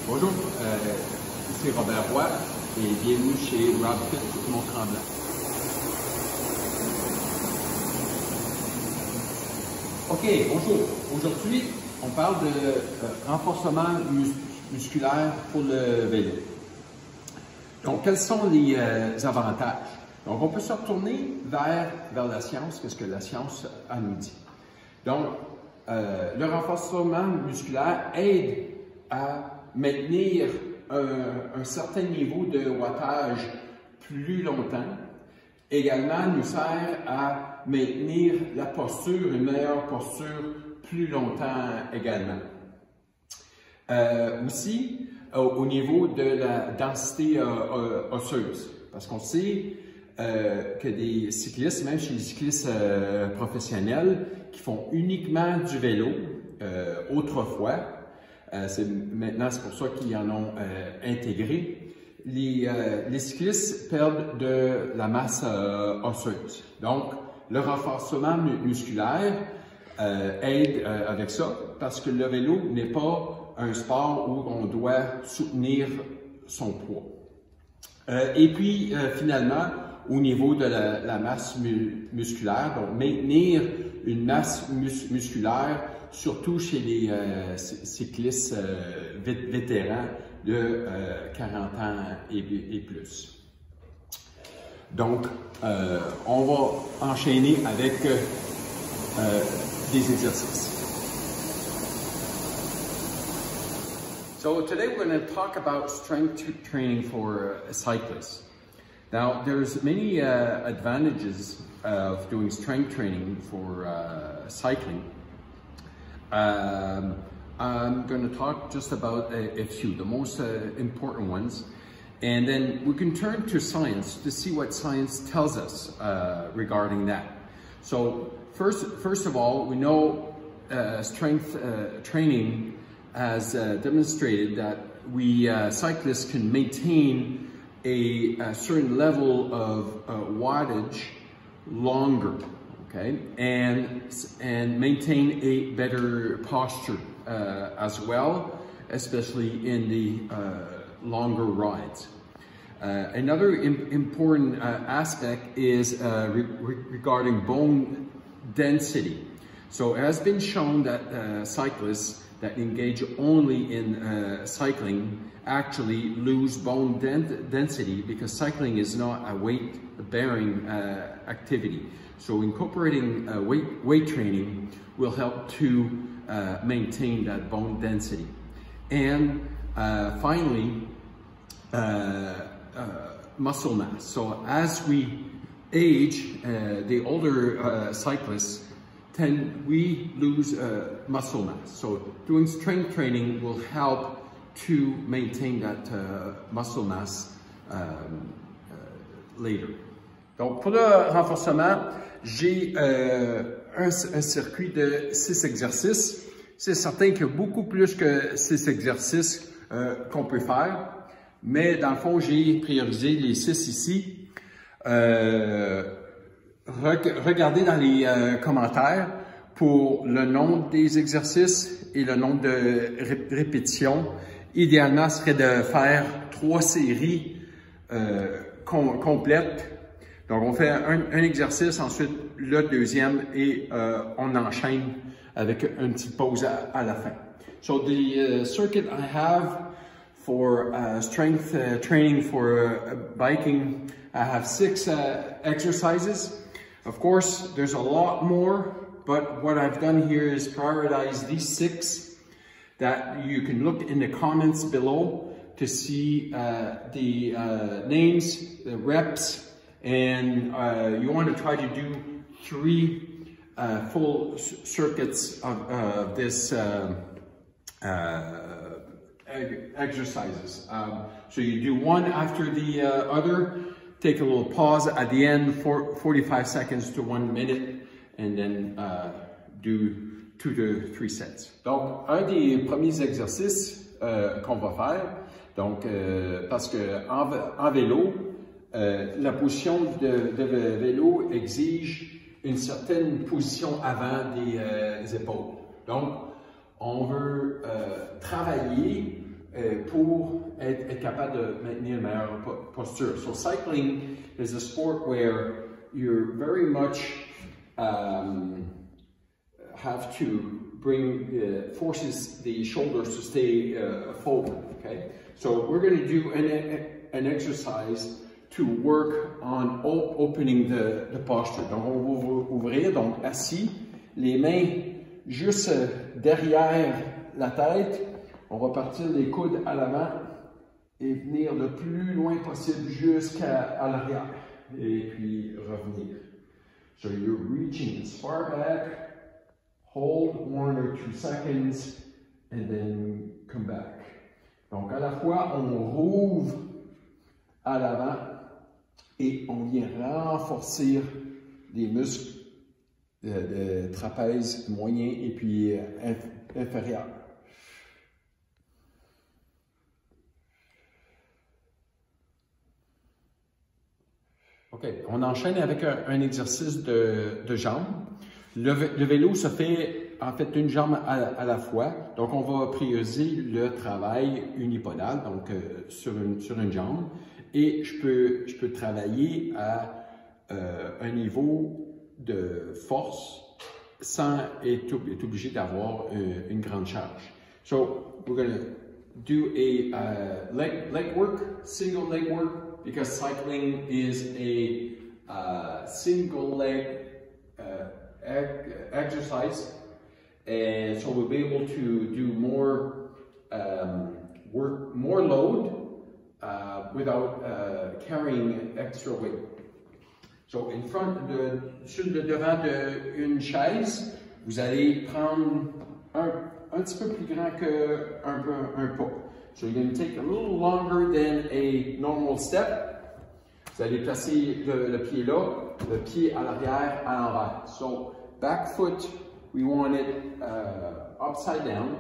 Bonjour, ici Robert Roy et bienvenue chez RobFit Mont-Tremblant. OK, bonjour. Aujourd'hui, on parle de renforcement musculaire pour le vélo. Donc, quels sont les avantages? Donc, on peut se retourner vers la science, qu'est-ce que la science nous dit. Donc, le renforcement musculaire aide à maintenir un certain niveau de wattage plus longtemps. Également, nous sert à maintenir la posture, une meilleure posture plus longtemps également. Aussi, au niveau de la densité osseuse, parce qu'on sait que des cyclistes, même chez les cyclistes professionnels, qui font uniquement du vélo autrefois, maintenant c'est pour ça qu'ils en ont intégré, les cyclistes perdent de la masse osseuse. Donc, le renforcement musculaire aide avec ça, parce que le vélo n'est pas un sport où on doit soutenir son poids. Et puis, finalement, au niveau de la masse musculaire, donc maintenir une masse musculaire, surtout chez les cyclistes vétérans de 40 ans et plus. Donc, on va enchaîner avec des exercices. So today we're going to talk about strength training for cyclists. Now, there's many advantages of doing strength training for cycling. I'm going to talk just about a few, the most important ones, and then we can turn to science to see what science tells us regarding that. So first of all, we know strength training has demonstrated that we cyclists can maintain a certain level of wattage longer, okay, and maintain a better posture as well, especially in the longer rides. Another important aspect is regarding bone density. So it has been shown that cyclists that engage only in cycling actually lose bone density because cycling is not a weight-bearing activity. So incorporating weight training will help to maintain that bone density. And finally, muscle mass. So as we age, the older cyclists we lose muscle mass. So doing strength training will help to maintain that muscle mass later. Donc pour le renforcement, j'ai un circuit de 6 exercices. C'est certain qu'il y a beaucoup plus que 6 exercices qu'on peut faire, mais dans le fond, j'ai priorisé les 6 ici. Regardez dans les commentaires pour le nombre des exercices et le nombre de répétitions. Idéalement, ce serait de faire 3 séries complètes. Donc, on fait un exercice, ensuite le deuxième et on enchaîne avec une petite pause à la fin. So, the circuit I have for strength training for biking, I have 6 exercises. Of course, there's a lot more, but what I've done here is prioritize these 6 that you can look in the comments below to see the names, the reps, and you want to try to do 3 full circuits of this exercises. So you do one after the other. Take a little pause at the end, 45 seconds to 1 minute, and then do 2 to 3 sets. Donc, un des premiers exercices qu'on va faire, donc parce que en vélo, la position de vélo exige une certaine position avant des épaules. Donc, on veut travailler pour être capable de maintenir une meilleure posture. So cycling is a sport where you're very much have to bring forces the shoulders to stay forward. Okay, so we're going to do an exercise to work on opening the posture. Donc on va ouvrir, donc assis, les mains juste derrière la tête. On va partir les coudes à l'avant et venir le plus loin possible jusqu'à l'arrière. Et puis revenir. So you're reaching as far back, hold 1 or 2 seconds, and then come back. Donc à la fois, on rouvre à l'avant et on vient renforcer les muscles de trapèze moyen et puis inférieur. OK, on enchaîne avec un exercice de jambes. Le vélo se fait en fait une jambe à la fois. Donc, on va prioriser le travail unipodal, donc sur une jambe. Et je peux travailler à un niveau de force sans être obligé d'avoir une grande charge. So, we're going to do a leg work, single leg work, because cycling is a single leg exercise, and so we'll be able to do more work, more load without carrying extra weight. So in front sur le devant d'une chaise, vous allez prendre un petit peu plus grand qu'un pas. So you're going to take a little longer than a normal step. Vous allez placer le pied là, le pied à l'arrière, à l'envers. So back foot, we want it upside down.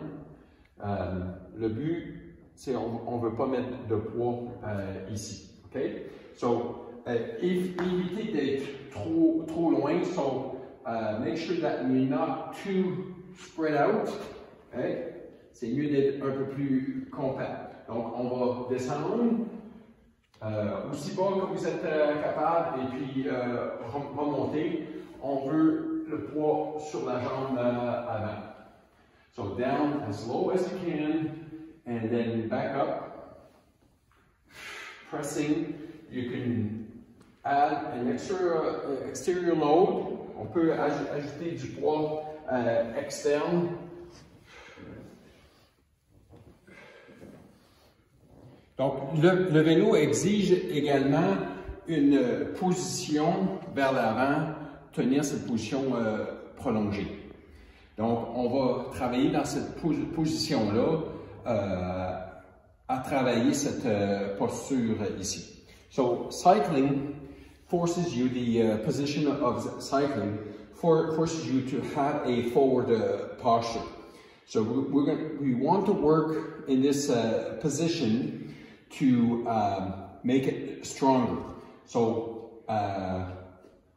Le but, c'est on veut pas mettre de poids ici. Okay? So évitez d'être trop loin. So make sure that you're not too spread out. Okay? C'est mieux d'être un peu plus compact. Donc, on va descendre aussi bas que vous êtes capable et puis remonter. On veut le poids sur la jambe avant. So, down as low as you can and then back up. Pressing, you can add an exterior load. On peut ajouter du poids externe. Donc, le vélo exige également une position vers l'avant, tenir cette position prolongée. Donc, on va travailler dans cette position-là à travailler cette posture ici. So, cycling forces you, the position of cycling forces you to have a forward posture. So, we want to work in this position to make it stronger. So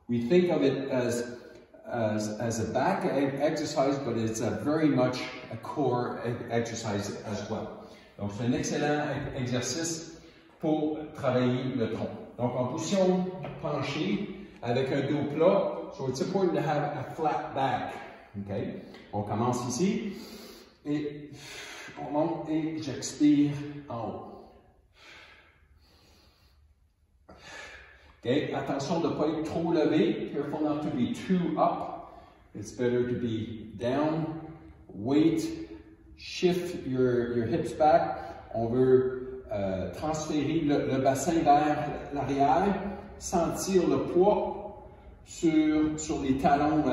we think of it as a back exercise, but it's very much a core exercise as well. Donc c'est un excellent exercice pour travailler le tronc. Donc en position penchée avec un dos plat, so it's important to have a flat back. Okay? On commence ici et on monte et j'expire en haut. Okay, attention de ne pas être trop levé. Careful not to be too up. It's better to be down. Weight, shift your hips back. On veut transférer le bassin vers l'arrière, sentir le poids sur les talons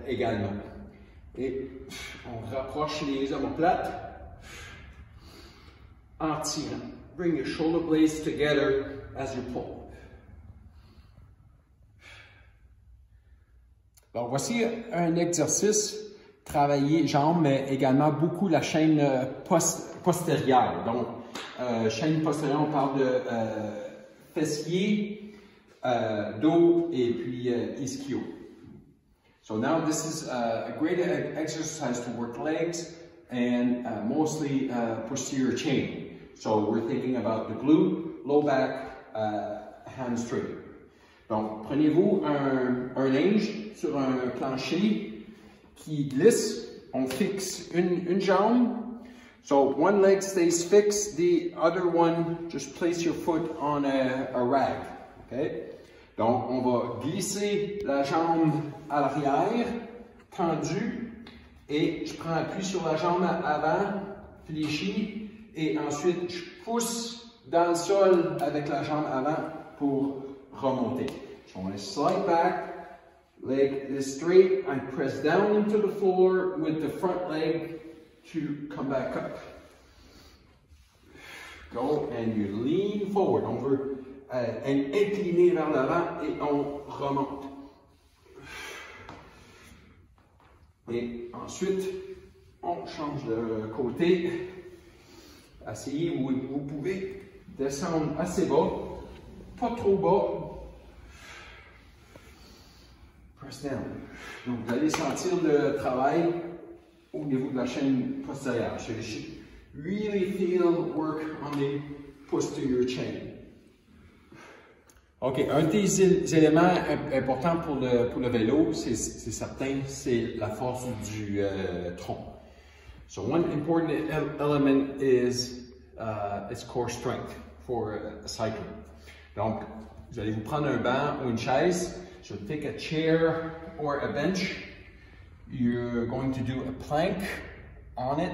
également. Et on rapproche les omoplates en tirant. Bring your shoulder blades together as you pull. Donc, voici un exercice, travailler jambes, mais également beaucoup la chaîne postérieure. Donc, chaîne postérieure, on parle de fessier, dos et puis ischio. So now this is a great exercise to work legs, and mostly posterior chain. So we're thinking about the glute, low back, hamstring. Donc, prenez-vous un linge sur un plancher qui glisse. On fixe une jambe. So one leg stays fixed, the other one, just place your foot on a rag. Okay? Donc, on va glisser la jambe à l'arrière, tendue, et je prends appui sur la jambe avant, fléchie, et ensuite je pousse dans le sol avec la jambe avant pour remonter. So I slide back, leg is straight, I press down into the floor with the front leg to come back up. Go and you lean forward. On veut incliner vers l'avant et on remonte. Et ensuite, on change de côté. Asseyez où vous pouvez descendre assez bas, pas trop bas. Press down. Donc, vous allez sentir le travail au niveau de la chaîne postérieure. So you should really feel work on the posterior chain. OK, un des éléments importants pour le vélo, c'est certain, c'est la force du tronc. So one important element is its core strength for cycling. Donc, vous allez vous prendre un banc ou une chaise. So take a chair or a bench. You're going to do a plank on it.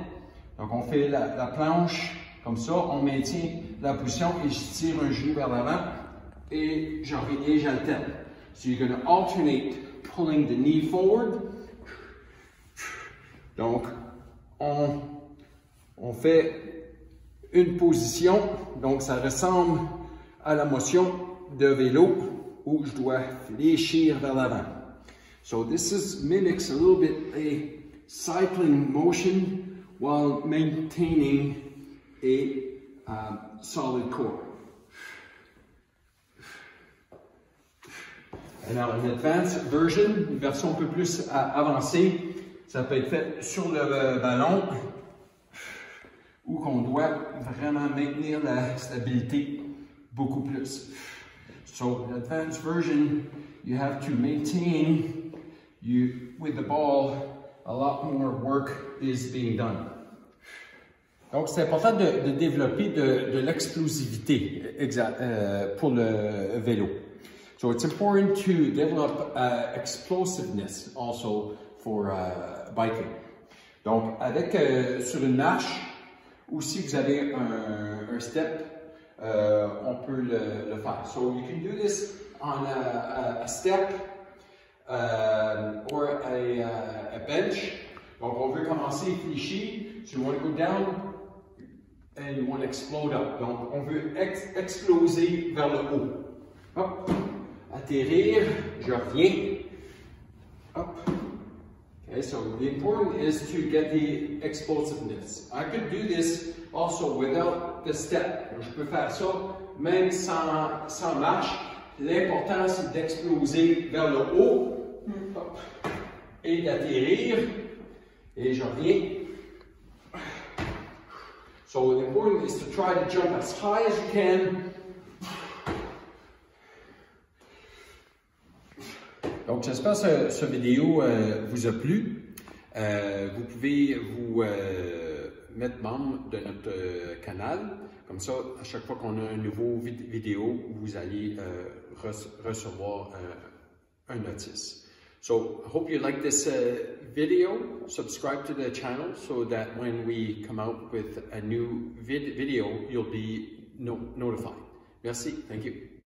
Donc, on fait la planche comme ça. On maintient la position et je tire un genou vers l'avant et j'alterne. So you're going to alternate pulling the knee forward. Donc, on fait une position. Donc, ça ressemble à la motion de vélo où je dois fléchir vers l'avant. So this mimics a little bit a cycling motion while maintaining a solid core. Alors, une advanced version, une version un peu plus avancée, ça peut être fait sur le ballon où qu'on doit vraiment maintenir la stabilité beaucoup plus. So, the advanced version, you have to maintain, with the ball, a lot more work is being done. Donc, c'est important de développer de l'explosivité pour le vélo. So, it's important to develop explosiveness also for biking. Donc, sur une marche, ou si vous avez un step, on peut le faire. So you can do this on a step or a bench. Donc on veut commencer fléchi. So you want to go down and you want to explode up. Donc on veut exploser vers le haut. Hop, atterrir, je reviens. Hop. Okay, so the important is to get the explosiveness. I could do this also without the step. Je peux faire ça même sans marche. L'important, c'est d'exploser vers le haut et d'atterrir. Et je reviens. So the important is to try to jump as high as you can. Donc, j'espère que ce vidéo vous a plu. Vous pouvez vous mettre membre de notre canal. Comme ça, à chaque fois qu'on a un nouveau vidéo, vous allez recevoir un notice. So, I hope you like this video. Subscribe to the channel so that when we come out with a new video, you'll be notified. Merci. Thank you.